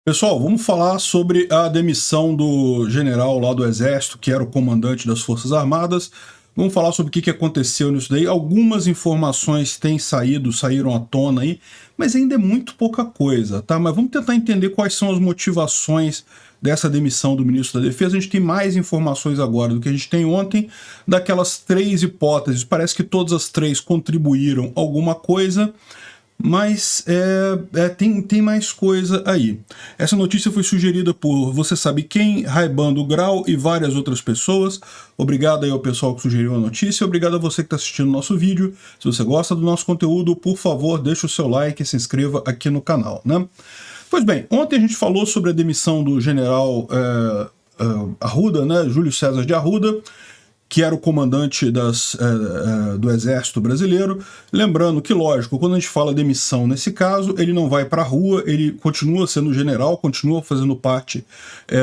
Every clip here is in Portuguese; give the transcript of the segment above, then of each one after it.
Pessoal, vamos falar sobre a demissão do general lá do Exército, que era o comandante das Forças Armadas. Vamos falar sobre o que aconteceu nisso daí. Algumas informações saíram à tona aí, mas ainda é muito pouca coisa, tá? Mas vamos tentar entender quais são as motivações dessa demissão do ministro da Defesa. A gente tem mais informações agora do que a gente tem ontem. Daquelas 3 hipóteses, parece que todas as 3 contribuíram alguma coisa, mas tem mais coisa aí. Essa notícia foi sugerida por você sabe quem, Raibando Grau e várias outras pessoas. Obrigado aí ao pessoal que sugeriu a notícia, obrigado a você que está assistindo o nosso vídeo. Se você gosta do nosso conteúdo, por favor, deixa o seu like e se inscreva aqui no canal, né? Pois bem, ontem a gente falou sobre a demissão do general Arruda, né, Júlio César de Arruda, que era o comandante do Exército Brasileiro. Lembrando que, lógico, quando a gente fala demissão nesse caso, ele não vai para a rua, ele continua sendo general, continua fazendo parte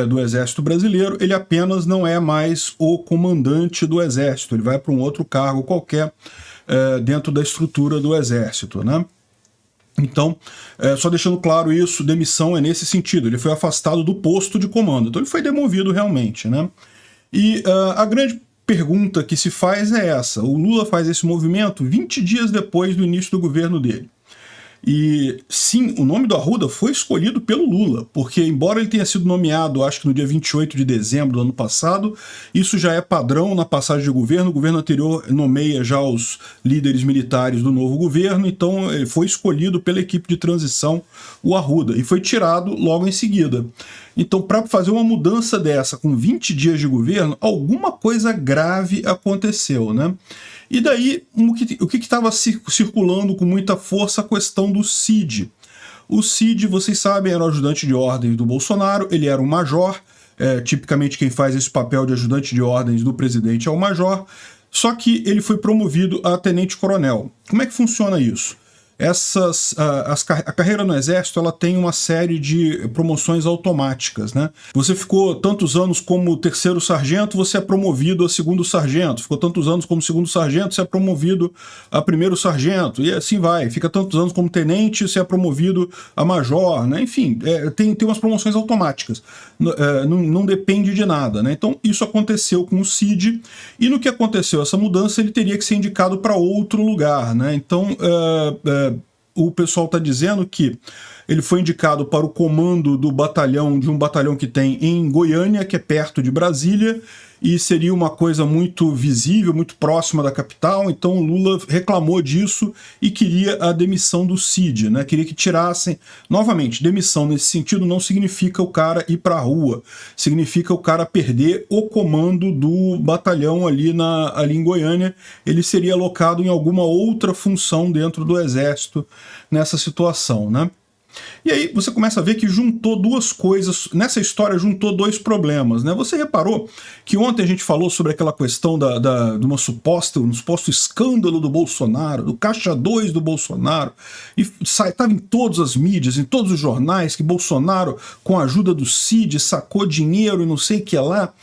do Exército Brasileiro, ele apenas não é mais o comandante do Exército, ele vai para um outro cargo qualquer dentro da estrutura do Exército, né? Então, só deixando claro isso, demissão é nesse sentido, ele foi afastado do posto de comando, então ele foi demovido realmente, né? E a grande pergunta que se faz é essa: o Lula faz esse movimento 20 dias depois do início do governo dele. E sim, o nome do Arruda foi escolhido pelo Lula, porque embora ele tenha sido nomeado, acho que no dia 28 de dezembro do ano passado, isso já é padrão na passagem de governo. O governo anterior nomeia já os líderes militares do novo governo, então ele foi escolhido pela equipe de transição, o Arruda, e foi tirado logo em seguida. Então, para fazer uma mudança dessa com 20 dias de governo, alguma coisa grave aconteceu, né? E daí, o que estava circulando com muita força? A questão do Cid. O Cid, vocês sabem, era o ajudante de ordens do Bolsonaro, ele era um major, tipicamente quem faz esse papel de ajudante de ordens do presidente é o major, só que ele foi promovido a tenente-coronel. Como é que funciona isso? A carreira no Exército, ela tem uma série de promoções automáticas, né? Você ficou tantos anos como terceiro sargento, você é promovido a segundo sargento. Ficou tantos anos como segundo sargento, você é promovido a primeiro sargento. E assim vai. Fica tantos anos como tenente, você é promovido a major, né? Enfim, tem umas promoções automáticas. Não depende de nada, né? Então, isso aconteceu com o Cid. E no que aconteceu essa mudança, ele teria que ser indicado para outro lugar, né? Então, o pessoal está dizendo que ele foi indicado para o comando de um batalhão que tem em Goiânia, que é perto de Brasília, e seria uma coisa muito visível, muito próxima da capital. Então o Lula reclamou disso e queria a demissão do Cid, né? Queria que tirassem. Novamente, demissão nesse sentido não significa o cara ir para a rua, significa o cara perder o comando do batalhão ali em Goiânia. Ele seria alocado em alguma outra função dentro do Exército nessa situação, né? E aí você começa a ver que juntou duas coisas, nessa história juntou 2 problemas, né? Você reparou que ontem a gente falou sobre aquela questão de um suposto escândalo do Bolsonaro, do caixa 2 do Bolsonaro, e estava em todas as mídias, em todos os jornais, que Bolsonaro, com a ajuda do Cid, sacou dinheiro e não sei o que lá.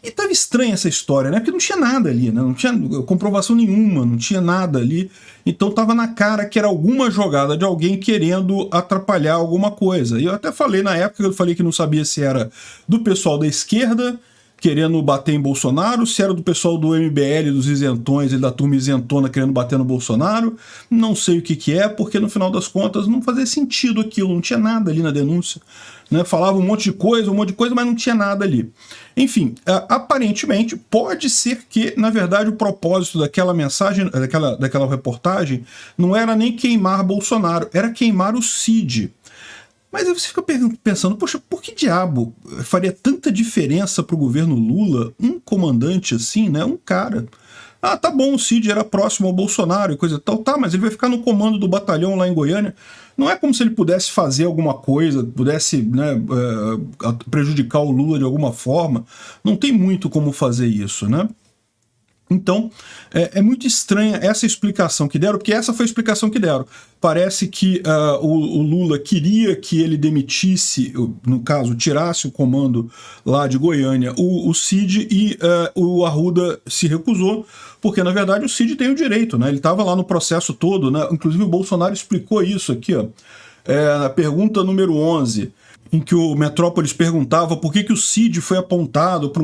E estava estranha essa história, né? Porque não tinha nada ali, né? Não tinha comprovação nenhuma, não tinha nada ali. Então estava na cara que era alguma jogada de alguém querendo atrapalhar alguma coisa. E eu até falei na época, eu falei que não sabia se era do pessoal da esquerda querendo bater em Bolsonaro, se era do pessoal do MBL, dos isentões e da turma isentona querendo bater no Bolsonaro. Não sei o que é, porque no final das contas não fazia sentido aquilo, não tinha nada ali na denúncia, né? Falava um monte de coisa, mas não tinha nada ali. Enfim, aparentemente pode ser que, na verdade, o propósito daquela mensagem, daquela reportagem, não era nem queimar Bolsonaro, era queimar o Cid. Mas aí você fica pensando, poxa, por que diabo faria tanta diferença para o governo Lula um comandante assim, né? Um cara. Ah, tá bom, o Cid era próximo ao Bolsonaro e coisa e tal, tá, mas ele vai ficar no comando do batalhão lá em Goiânia. Não é como se ele pudesse fazer alguma coisa, pudesse, né, prejudicar o Lula de alguma forma. Não tem muito como fazer isso, né? Então, é muito estranha essa explicação que deram, porque essa foi a explicação que deram. Parece que o Lula queria que ele demitisse, no caso, tirasse o comando lá de Goiânia, o Cid, e o Arruda se recusou, porque, na verdade, o Cid tem o direito, né? Ele estava lá no processo todo, né? Inclusive o Bolsonaro explicou isso aqui, ó. Na pergunta número 11. em que o Metrópolis perguntava por que o Cid foi apontado para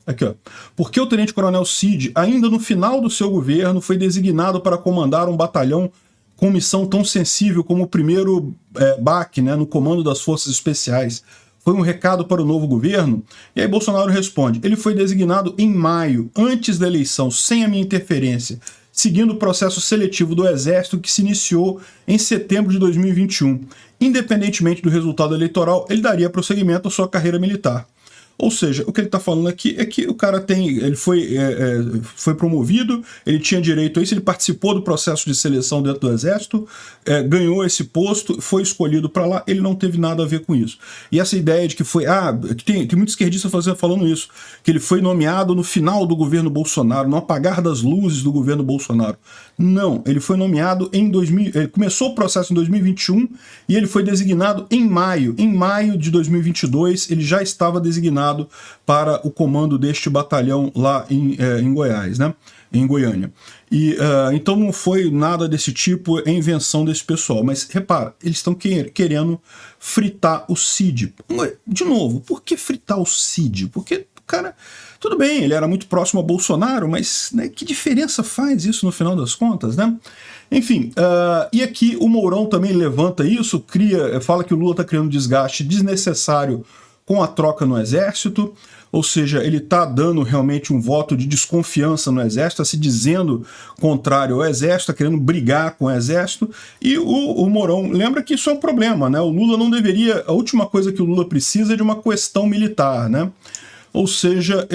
aqui, ó. Por que o tenente-coronel Cid, ainda no final do seu governo, foi designado para comandar um batalhão com missão tão sensível como o primeiro BAC, né, no comando das Forças Especiais? Foi um recado para o novo governo? E aí Bolsonaro responde, ele foi designado em maio, antes da eleição, sem a minha interferência, seguindo o processo seletivo do Exército que se iniciou em setembro de 2021. Independentemente do resultado eleitoral, ele daria prosseguimento à sua carreira militar. Ou seja, o que ele está falando aqui é que o cara ele foi promovido, ele tinha direito a isso, ele participou do processo de seleção dentro do Exército, ganhou esse posto, foi escolhido para lá, ele não teve nada a ver com isso. E essa ideia de que foi, tem muito esquerdista falando isso, que ele foi nomeado no final do governo Bolsonaro, no apagar das luzes do governo Bolsonaro. Não, ele foi nomeado ele começou o processo em 2021 e ele foi designado em maio. Em maio de 2022, ele já estava designado para o comando deste batalhão lá em Goiás, né? Em Goiânia. E então não foi nada desse tipo, é invenção desse pessoal. Mas repara, eles estão querendo fritar o Cid. De novo, por que fritar o Cid? Porque o cara, tudo bem, ele era muito próximo a Bolsonaro, mas né, que diferença faz isso no final das contas, né? Enfim, e aqui o Mourão também levanta isso, fala que o Lula está criando desgaste desnecessário com a troca no Exército, ou seja, ele está dando realmente um voto de desconfiança no Exército, está se dizendo contrário ao Exército, está querendo brigar com o Exército, e o Mourão lembra que isso é um problema, né? O Lula não deveria, a última coisa que o Lula precisa é de uma questão militar, né? Ou seja,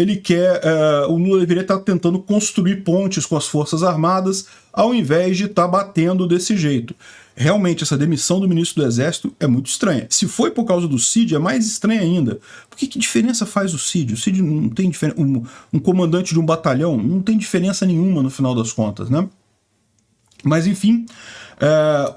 o Lula deveria estar tentando construir pontes com as Forças Armadas, ao invés de estar batendo desse jeito. Realmente, essa demissão do ministro do Exército é muito estranha. Se foi por causa do Cid, é mais estranha ainda. Porque que diferença faz o Cid? O Cid não tem diferença. Um comandante de um batalhão não tem diferença nenhuma no final das contas, né? Mas, enfim,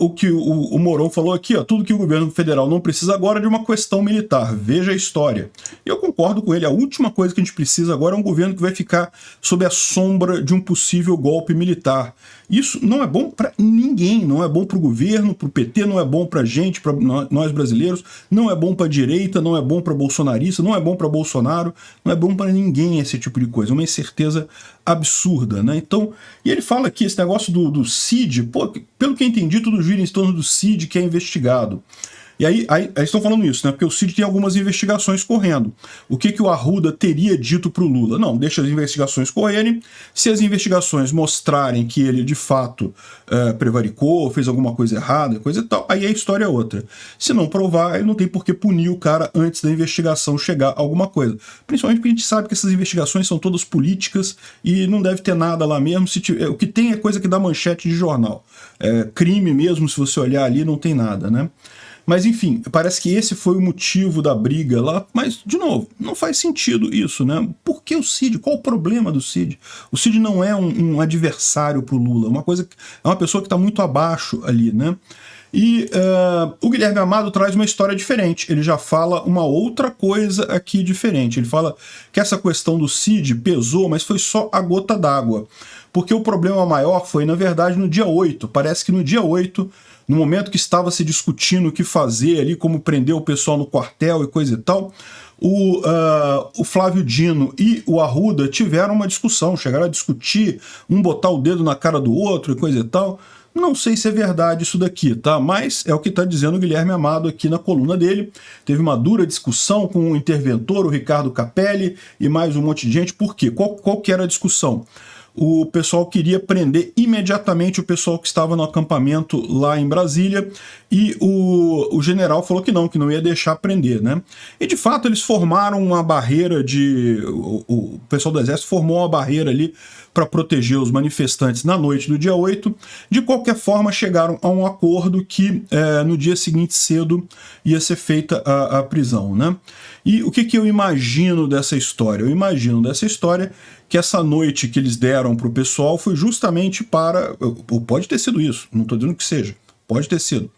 o que o Mourão falou aqui, ó, tudo que o governo federal não precisa agora é de uma questão militar, veja a história. E eu concordo com ele, a última coisa que a gente precisa agora é um governo que vai ficar sob a sombra de um possível golpe militar. Isso não é bom para ninguém, não é bom para o governo, para o PT, não é bom para a gente, para nós brasileiros, não é bom para a direita, não é bom para bolsonarista, não é bom para Bolsonaro, não é bom para ninguém esse tipo de coisa, uma incerteza absurda, né? Então, e ele fala aqui, esse negócio do Cid, pô, pelo que eu entendi, tudo gira em torno do Cid que é investigado. E aí estão falando isso, né? Porque o Cid tem algumas investigações correndo. O que o Arruda teria dito para o Lula? Não, deixa as investigações correrem. Se as investigações mostrarem que ele, de fato, prevaricou, fez alguma coisa errada, coisa e tal, aí a história é outra. Se não provar, ele não tem por que punir o cara antes da investigação chegar a alguma coisa. Principalmente porque a gente sabe que essas investigações são todas políticas e não deve ter nada lá mesmo. O que tem é coisa que dá manchete de jornal. Crime mesmo, se você olhar ali, não tem nada, né? Mas, enfim, parece que esse foi o motivo da briga lá, mas, de novo, não faz sentido isso, né? Por que o Cid? Qual o problema do Cid? O Cid não é um adversário para o Lula, é uma pessoa que está muito abaixo ali, né? E o Guilherme Amado traz uma história diferente, ele já fala uma outra coisa aqui diferente, ele fala que essa questão do Cid pesou, mas foi só a gota d'água, porque o problema maior foi, na verdade, no dia 8, parece que no dia 8, no momento que estava se discutindo o que fazer ali, como prender o pessoal no quartel e coisa e tal, o Flávio Dino e o Arruda tiveram uma discussão, chegaram a discutir, um botar o dedo na cara do outro e coisa e tal. Não sei se é verdade isso daqui, tá? Mas é o que está dizendo o Guilherme Amado aqui na coluna dele. Teve uma dura discussão com o interventor, o Ricardo Capelli, e mais um monte de gente. Por quê? Qual que era a discussão? O pessoal queria prender imediatamente o pessoal que estava no acampamento lá em Brasília e o general falou que não ia deixar prender, né? E de fato eles formaram uma barreira o pessoal do Exército formou uma barreira ali para proteger os manifestantes na noite do dia 8. De qualquer forma, chegaram a um acordo que no dia seguinte cedo ia ser feita a prisão, né? E o que eu imagino dessa história? Eu imagino dessa história que essa noite que eles deram para o pessoal foi justamente para... Ou pode ter sido isso, não estou dizendo que seja, pode ter sido.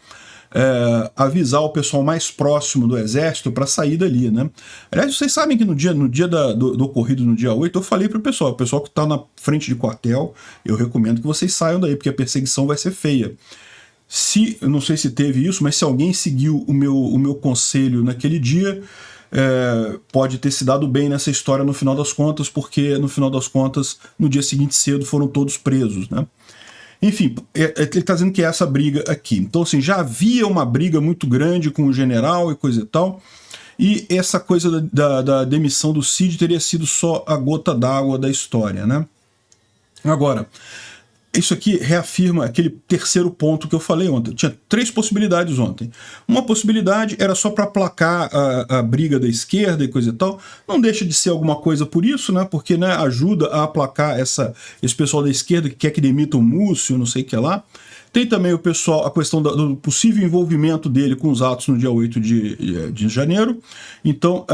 Avisar o pessoal mais próximo do Exército para sair dali, né? Aliás, vocês sabem que no dia do ocorrido, no dia 8, eu falei para o pessoal que está na frente de quartel, eu recomendo que vocês saiam daí, porque a perseguição vai ser feia. eu não sei se teve isso, mas se alguém seguiu o meu conselho naquele dia, pode ter se dado bem nessa história no final das contas, porque no final das contas, no dia seguinte cedo, foram todos presos, né? Enfim, ele está dizendo que é essa briga aqui. Então, assim, já havia uma briga muito grande com o general e coisa e tal, e essa coisa da demissão do Cid teria sido só a gota d'água da história, né? Agora, isso aqui reafirma aquele terceiro ponto que eu falei ontem. Tinha 3 possibilidades ontem. Uma possibilidade era só para aplacar a briga da esquerda e coisa e tal. Não deixa de ser alguma coisa por isso, né? Porque, né, ajuda a aplacar esse pessoal da esquerda que quer que demita o Múcio, não sei o que lá. Tem também o pessoal, a questão do possível envolvimento dele com os atos no dia 8 de janeiro. Então,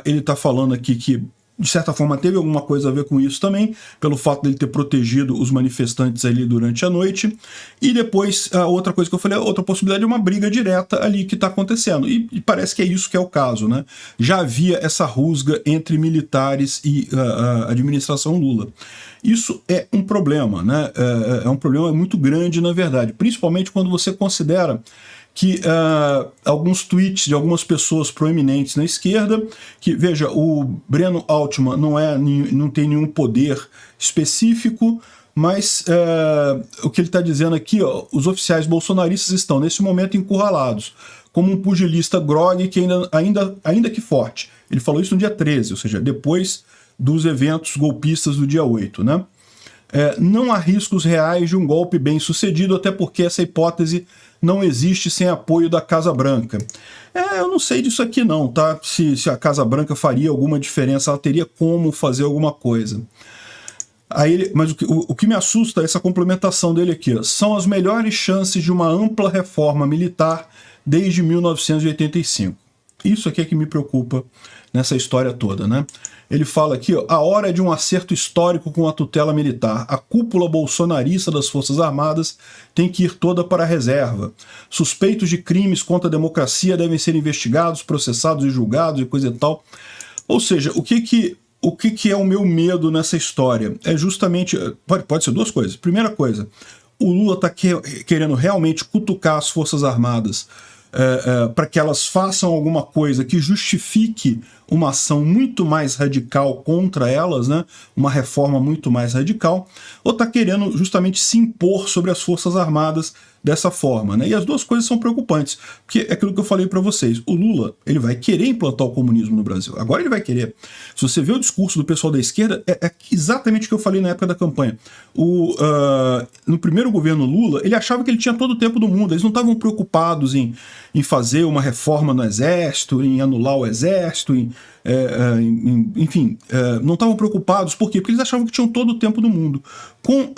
ele está falando aqui que, de certa forma, teve alguma coisa a ver com isso também, pelo fato dele ter protegido os manifestantes ali durante a noite. E depois, a outra coisa que eu falei, a outra possibilidade é uma briga direta ali que está acontecendo. E parece que é isso que é o caso, né? Já havia essa rusga entre militares e a administração Lula. Isso é um problema, né? É um problema muito grande, na verdade, principalmente quando você considera que alguns tweets de algumas pessoas proeminentes na esquerda, que, veja, o Breno Altman não tem nenhum poder específico, mas o que ele está dizendo aqui, ó, os oficiais bolsonaristas estão, nesse momento, encurralados, como um pugilista grogue que ainda que forte. Ele falou isso no dia 13, ou seja, depois dos eventos golpistas do dia 8, né? Não há riscos reais de um golpe bem sucedido, até porque essa hipótese não existe sem apoio da Casa Branca. Eu não sei disso aqui não, tá? Se a Casa Branca faria alguma diferença, ela teria como fazer alguma coisa. Mas o que me assusta é essa complementação dele aqui, ó. São as melhores chances de uma ampla reforma militar desde 1985. Isso aqui é que me preocupa nessa história toda, né? Ele fala aqui, ó, a hora é de um acerto histórico com a tutela militar. A cúpula bolsonarista das Forças Armadas tem que ir toda para a reserva. Suspeitos de crimes contra a democracia devem ser investigados, processados e julgados e coisa e tal. Ou seja, o que é o meu medo nessa história? É justamente... Pode ser 2 coisas. Primeira coisa, o Lula está querendo realmente cutucar as Forças Armadas para que elas façam alguma coisa que justifique uma ação muito mais radical contra elas, né? Uma reforma muito mais radical, ou está querendo justamente se impor sobre as Forças Armadas dessa forma, né? E as 2 coisas são preocupantes, porque é aquilo que eu falei para vocês, o Lula, ele vai querer implantar o comunismo no Brasil, agora ele vai querer. Se você vê o discurso do pessoal da esquerda, é exatamente o que eu falei na época da campanha. No primeiro governo Lula, ele achava que ele tinha todo o tempo do mundo, eles não estavam preocupados em fazer uma reforma no Exército, em anular o Exército, enfim, não estavam preocupados. Por quê? Porque eles achavam que tinham todo o tempo do mundo. Com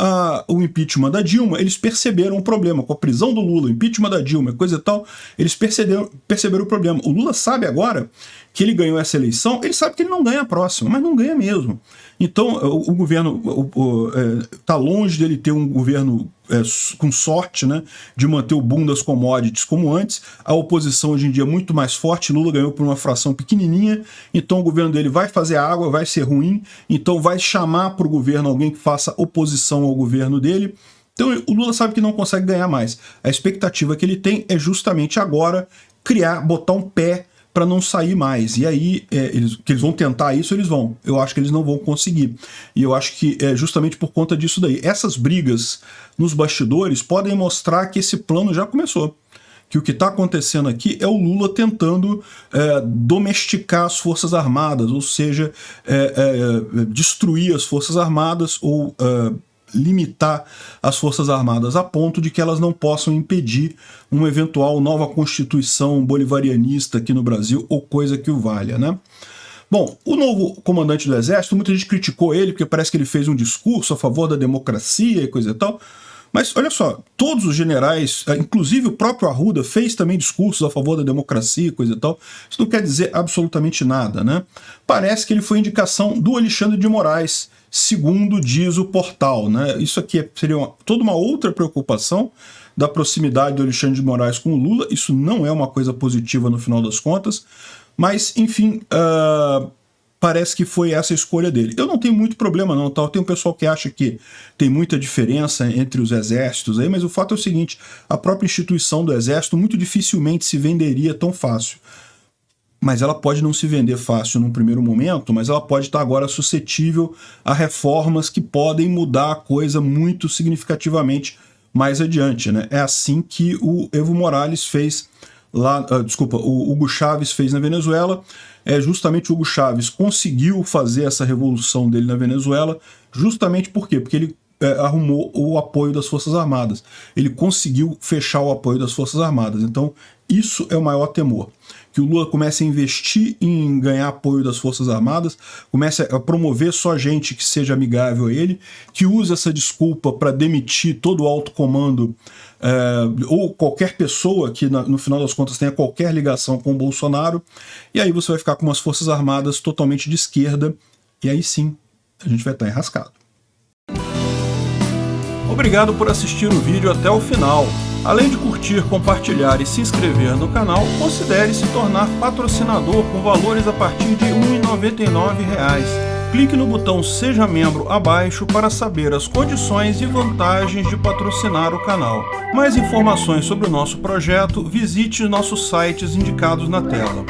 o impeachment da Dilma, eles perceberam o problema. Com a prisão do Lula, o impeachment da Dilma, coisa e tal, eles perceberam o problema. O Lula sabe agora que ele ganhou essa eleição, ele sabe que ele não ganha a próxima, mas não ganha mesmo. Então, o governo está longe dele ter um governo com sorte, né, de manter o boom das commodities como antes. A oposição hoje em dia é muito mais forte, Lula ganhou por uma fração pequenininha, então o governo dele vai fazer água, vai ser ruim, então vai chamar para o governo alguém que faça oposição ao governo dele. Então o Lula sabe que não consegue ganhar mais. A expectativa que ele tem é justamente agora botar um pé para não sair mais. E aí, que eles vão tentar isso, eles vão. Eu acho que eles não vão conseguir. E eu acho que é justamente por conta disso daí. Essas brigas nos bastidores podem mostrar que esse plano já começou. Que o que está acontecendo aqui é o Lula tentando domesticar as Forças Armadas, ou seja, destruir as Forças Armadas ou limitar as Forças Armadas a ponto de que elas não possam impedir uma eventual nova constituição bolivarianista aqui no Brasil ou coisa que o valha, né? Bom, o novo comandante do Exército, muita gente criticou ele porque parece que ele fez um discurso a favor da democracia e coisa e tal, mas olha só, todos os generais, inclusive o próprio Arruda, fez também discursos a favor da democracia e coisa e tal. Isso não quer dizer absolutamente nada, né? Parece que ele foi indicação do Alexandre de Moraes, segundo diz o portal, né? Isso aqui seria toda uma outra preocupação da proximidade do Alexandre de Moraes com o Lula. Isso não é uma coisa positiva no final das contas, mas, enfim, parece que foi essa a escolha dele. Eu não tenho muito problema não, tá? Tem um pessoal que acha que tem muita diferença entre os exércitos aí, mas o fato é o seguinte, a própria instituição do exército muito dificilmente se venderia tão fácil. Mas ela pode não se vender fácil num primeiro momento, mas ela pode estar agora suscetível a reformas que podem mudar a coisa muito significativamente mais adiante, né? É assim que o Evo Morales fez lá, o Hugo Chávez fez na Venezuela. Justamente o Hugo Chávez conseguiu fazer essa revolução dele na Venezuela, justamente por quê? Porque ele arrumou o apoio das Forças Armadas. Ele conseguiu fechar o apoio das Forças Armadas. Então, isso é o maior temor. Que o Lula comece a investir em ganhar apoio das Forças Armadas, comece a promover só gente que seja amigável a ele, que use essa desculpa para demitir todo o alto comando ou qualquer pessoa que, no final das contas, tenha qualquer ligação com o Bolsonaro, e aí você vai ficar com umas Forças Armadas totalmente de esquerda, e aí sim, a gente vai estar enrascado. Obrigado por assistir o vídeo até o final. Além de curtir, compartilhar e se inscrever no canal, considere se tornar patrocinador com valores a partir de R$ 1,99. Clique no botão Seja Membro abaixo para saber as condições e vantagens de patrocinar o canal. Mais informações sobre o nosso projeto, visite nossos sites indicados na tela.